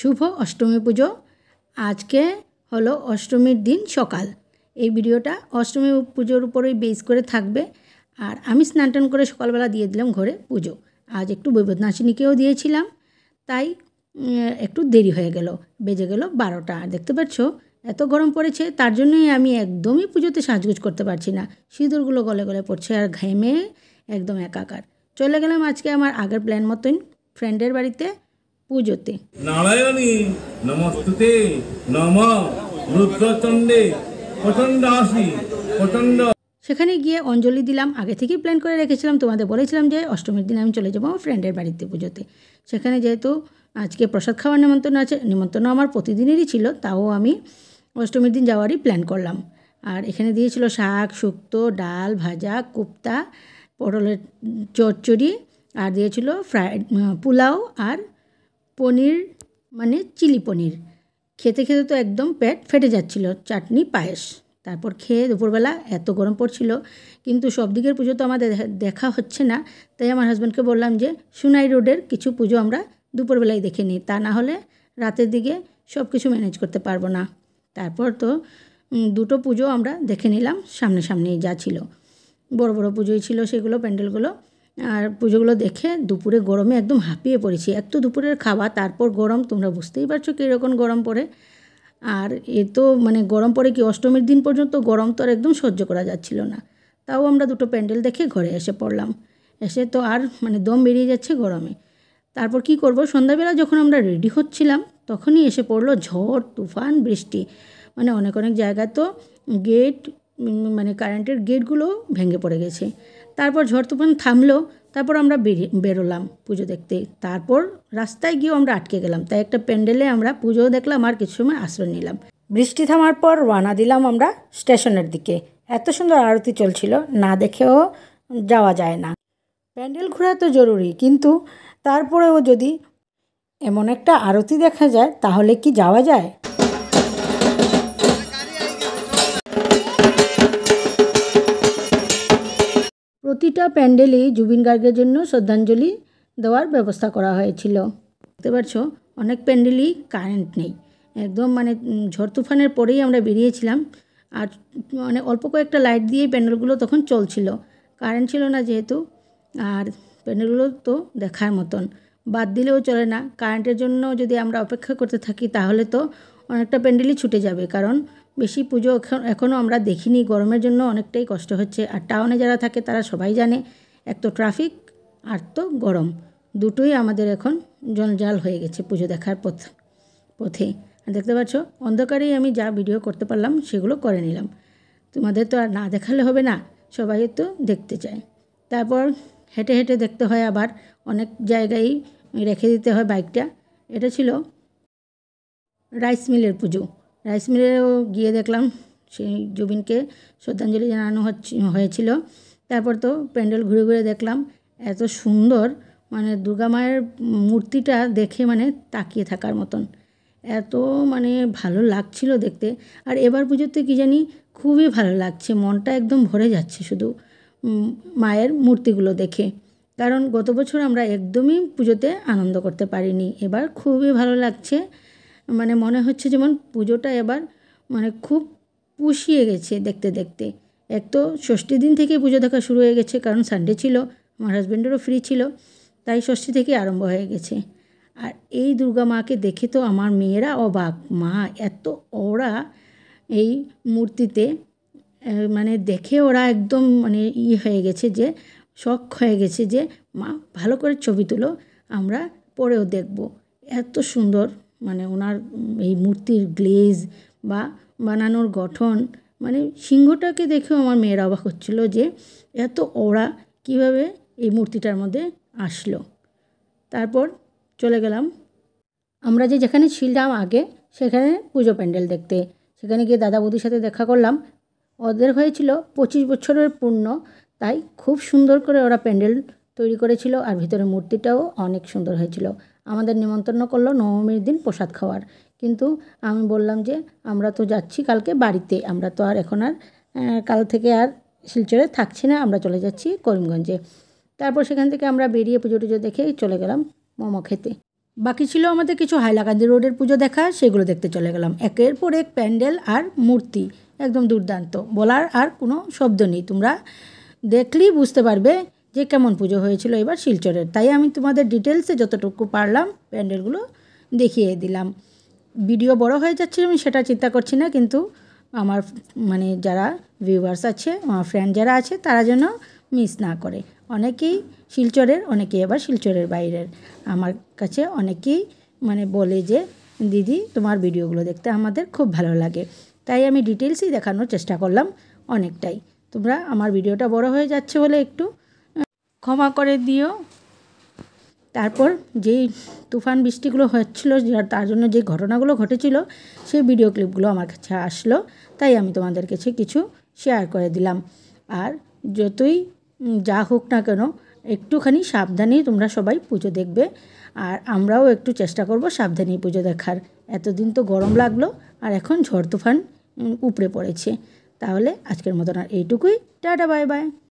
শুভ অষ্টমী পুজো। আজকে হলো অষ্টমীর দিন সকাল। এই ভিডিওটা অষ্টমী পুজোর উপরেই বেস করে থাকবে। আর আমি স্নান টান করে সকালবেলা দিয়ে দিলাম ঘরে পুজো। আজ একটু বৈবতনাশিনীকেও দিয়েছিলাম, তাই একটু দেরি হয়ে গেল, বেজে গেল 12টা। আর দেখতে পাচ্ছ এত গরম পড়েছে, তার জন্যই আমি একদমই পুজোতে সাজগোজ করতে পারছি না। সিঁদুরগুলো গলে গলে পড়ছে আর ঘেমে একদম একাকার। চলে গেলাম আজকে আমার আগের প্ল্যান মতন ফ্রেন্ডের বাড়িতে পুজোতে। নারায়ণী নমস্তুতে নম রুদ্রচণ্ডে প্রচণ্ড আসি প্রচণ্ড। সেখানে গিয়ে অঞ্জলি দিলাম। আগে থেকেই প্ল্যান করে রেখেছিলাম, তোমাদের বলেছিলাম যে অষ্টমীর দিন আমি চলে যাবো আমার ফ্রেন্ডের বাড়িতে পুজোতে। সেখানে যেহেতু আজকে প্রসাদ খাওয়ার নিমন্ত্রণ আছে, নিমন্ত্রণ আমার প্রতিদিনেরই ছিল, তাও আমি অষ্টমীর দিন যাওয়ারই প্ল্যান করলাম। আর এখানে দিয়েছিল শাক, শুক্তো, ডাল, ভাজা, কোপ্তা, পটলের চচ্চড়ি, আর দিয়েছিল ফ্রাইড পোলাও আর পনির, মানে চিলি পনির। খেতে খেতে তো একদম পেট ফেটে যাচ্ছিল, চাটনি পায়েস। তারপর খেয়ে দুপুরবেলা এত গরম পড়ছিল, কিন্তু সব দিকের পুজো তো আমাদের দেখা হচ্ছে না, তাই আমার হাজব্যান্ডকে বললাম যে সুনাই রোডের কিছু পুজো আমরা দুপুরবেলায় দেখে নিই, তা না হলে রাতের দিকে সব কিছু ম্যানেজ করতে পারবো না। তারপর তো দুটো পুজো আমরা দেখে নিলাম, সামনেই যা ছিল বড় বড় পুজোই ছিল সেগুলো, প্যান্ডেলগুলো। আর পুজোগুলো দেখে দুপুরে গরমে একদম হাঁপিয়ে পড়েছি। এক তো দুপুরের খাওয়া, তারপর গরম, তোমরা বুঝতেই পারছো কীরকম গরম পড়ে। আর এ তো মানে গরম পড়ে কি, অষ্টমীর দিন পর্যন্ত গরম তো আর একদম সহ্য করা যাচ্ছিল না। তাও আমরা দুটো প্যান্ডেল দেখে ঘরে এসে পড়লাম। এসে তো আর মানে দম বেরিয়ে যাচ্ছে গরমে। তারপর কি করব, সন্ধ্যাবেলা যখন আমরা রেডি হচ্ছিলাম তখনই এসে পড়লো ঝড়, তুফান, বৃষ্টি। মানে অনেক জায়গায় তো গেট, মানে কারেন্টের গেটগুলো ভেঙে পড়ে গেছে। তারপর ঝড় তুফান থামলো, তারপর আমরা বেরোলাম পুজো দেখতে। তারপর রাস্তায় গিয়েও আমরা আটকে গেলাম, তাই একটা প্যান্ডেলে আমরা পুজোও দেখলাম আর কিছু সময় আশ্রয় নিলাম। বৃষ্টি থামার পর রওনা দিলাম আমরা স্টেশনের দিকে। এত সুন্দর আরতি চলছিল, না দেখেও যাওয়া যায় না। প্যান্ডেল ঘোরা তো জরুরি, কিন্তু তারপরেও যদি এমন একটা আরতি দেখা যায় তাহলে কি যাওয়া যায়? প্রতিটা প্যান্ডেলেই জুবিন গার্গের জন্য শ্রদ্ধাঞ্জলি দেওয়ার ব্যবস্থা করা হয়েছিল। দেখতে পাচ্ছ অনেক প্যান্ডেলই কারেন্ট নেই, একদম মানে ঝড় তুফানের পরেই আমরা বেরিয়েছিলাম। আর মানে অল্প কয়েকটা লাইট দিয়েই প্যান্ডেলগুলো তখন চলছিল, কারেন্ট ছিল না যেহেতু। আর প্যান্ডেলগুলো তো দেখার মতন, বাদ দিলেও চলে না। কারেন্টের জন্য যদি আমরা অপেক্ষা করতে থাকি তাহলে তো অনেকটা প্যান্ডেলই ছুটে যাবে, কারণ বেশি পুজো এখনও আমরা দেখিনি। গরমের জন্য অনেকটাই কষ্ট হচ্ছে। আর টাউনে যারা থাকে তারা সবাই জানে, এক তো ট্রাফিক আর তো গরম, দুটোই আমাদের এখন জঞ্জাল হয়ে গেছে পুজো দেখার পথে। আর দেখতে পাচ্ছ অন্ধকারেই আমি যা ভিডিও করতে পারলাম সেগুলো করে নিলাম। তোমাদের তো আর না দেখালে হবে না, সবাই তো দেখতে চায়। তারপর হেঁটে হেঁটে দেখতে হয়, আবার অনেক জায়গায় রেখে দিতে হয় বাইকটা। এটা ছিল রাইস মিলের পুজো। রাইস মিলেও গিয়ে দেখলাম সেই জুবিনকে শ্রদ্ধাঞ্জলি জানানো হয়েছিল। তারপর তো প্যান্ডেল ঘুরে ঘুরে দেখলাম, এত সুন্দর, মানে দুর্গা মায়ের মূর্তিটা দেখে মানে তাকিয়ে থাকার মতন, এত মানে ভালো লাগছিল দেখতে। আর এবার পুজোতে কী জানি খুবই ভালো লাগছে, মনটা একদম ভরে যাচ্ছে শুধু মায়ের মূর্তিগুলো দেখে। কারণ গত বছর আমরা একদমই পুজোতে আনন্দ করতে পারিনি, এবার খুবই ভালো লাগছে। মানে মনে হচ্ছে যেমন পুজোটা এবার মানে খুব পুষিয়ে গেছে দেখতে দেখতে। এক তো ষষ্ঠীর দিন থেকে পুজো দেখা শুরু হয়ে গেছে, কারণ সানডে ছিল, আমার হাজব্যান্ডেরও ফ্রি ছিল, তাই ষষ্ঠী থেকে আরম্ভ হয়ে গেছে। আর এই দুর্গা মাকে দেখে তো আমার মেয়েরা অবাক, মা এত ওরা এই মূর্তিতে, মানে দেখে ওরা একদম মানে হয়ে গেছে, যে শখ হয়ে গেছে যে মা ভালো করে ছবি তুলো, আমরা পরেও দেখব। এত সুন্দর মানে ওনার এই মূর্তির গ্লেজ বা বানানোর গঠন, মানে সিংহটাকে দেখেও আমার মেয়েরা অবাক হচ্ছিল যে এত ওরা কীভাবে এই মূর্তিটার মধ্যে আসলো। তারপর চলে গেলাম আমরা যেখানে ছিলাম আগে, সেখানে পুজো প্যান্ডেল দেখতে। সেখানে গিয়ে দাদা বৌদির সাথে দেখা করলাম। ওদের হয়েছিল 25 বছরের পূর্ণ, তাই খুব সুন্দর করে ওরা প্যান্ডেল তৈরি করেছিল, আর ভিতরে মূর্তিটাও অনেক সুন্দর হয়েছিল। আমাদের নিমন্ত্রণ করলো নবমীর দিন প্রসাদ খাওয়ার, কিন্তু আমি বললাম যে আমরা তো যাচ্ছি কালকে বাড়িতে, আমরা তো আর এখন আর কাল থেকে আর শিলচরে থাকছি না, আমরা চলে যাচ্ছি করিমগঞ্জে। তারপর সেখান থেকে আমরা বেরিয়ে পুজো টুজো দেখে চলে গেলাম মোমো খেতে। বাকি ছিল আমাদের কিছু হাইলাকান্দি রোডের পুজো দেখা, সেগুলো দেখতে চলে গেলাম। একের পর এক প্যান্ডেল আর মূর্তি একদম দুর্দান্ত, বলার আর কোনো শব্দ নেই। তোমরা দেখলেই বুঝতে পারবে যে কেমন পুজো হয়েছিল এবার শিলচরের। তাই আমি তোমাদের ডিটেলসে যতটুকু পারলাম প্যান্ডেলগুলো দেখিয়ে দিলাম। ভিডিও বড় হয়ে যাচ্ছে আমি সেটা চিন্তা করছি না, কিন্তু আমার মানে যারা ভিউয়ার্স আছে, আমার ফ্রেন্ড যারা আছে, তারা যেন মিস না করে। অনেকেই শিলচরের, অনেকেই আবার শিলচরের বাইরের। আমার কাছে অনেকেই মানে বলে যে দিদি তোমার ভিডিওগুলো দেখতে আমাদের খুব ভালো লাগে। তাই আমি ডিটেলসই দেখানোর চেষ্টা করলাম অনেকটাই। তোমরা আমার ভিডিওটা বড় হয়ে যাচ্ছে বলে একটু ক্ষমা করে দিও। তারপর যেই তুফান বৃষ্টিগুলো হচ্ছিল, তার জন্য যে ঘটনাগুলো ঘটেছিল, সেই ভিডিও ক্লিপগুলো আমার কাছে আসলো, তাই আমি তোমাদের কাছে কিছু শেয়ার করে দিলাম। আর যতই যা হোক না কেন, একটুখানি সাবধানেই তোমরা সবাই পুজো দেখবে, আর আমরাও একটু চেষ্টা করব সাবধানেই পুজো দেখার। এতদিন তো গরম লাগলো, আর এখন ঝড় তুফান উপড়ে পড়েছে। তাহলে আজকের মতন আর এইটুকুই। Tata, bye bye.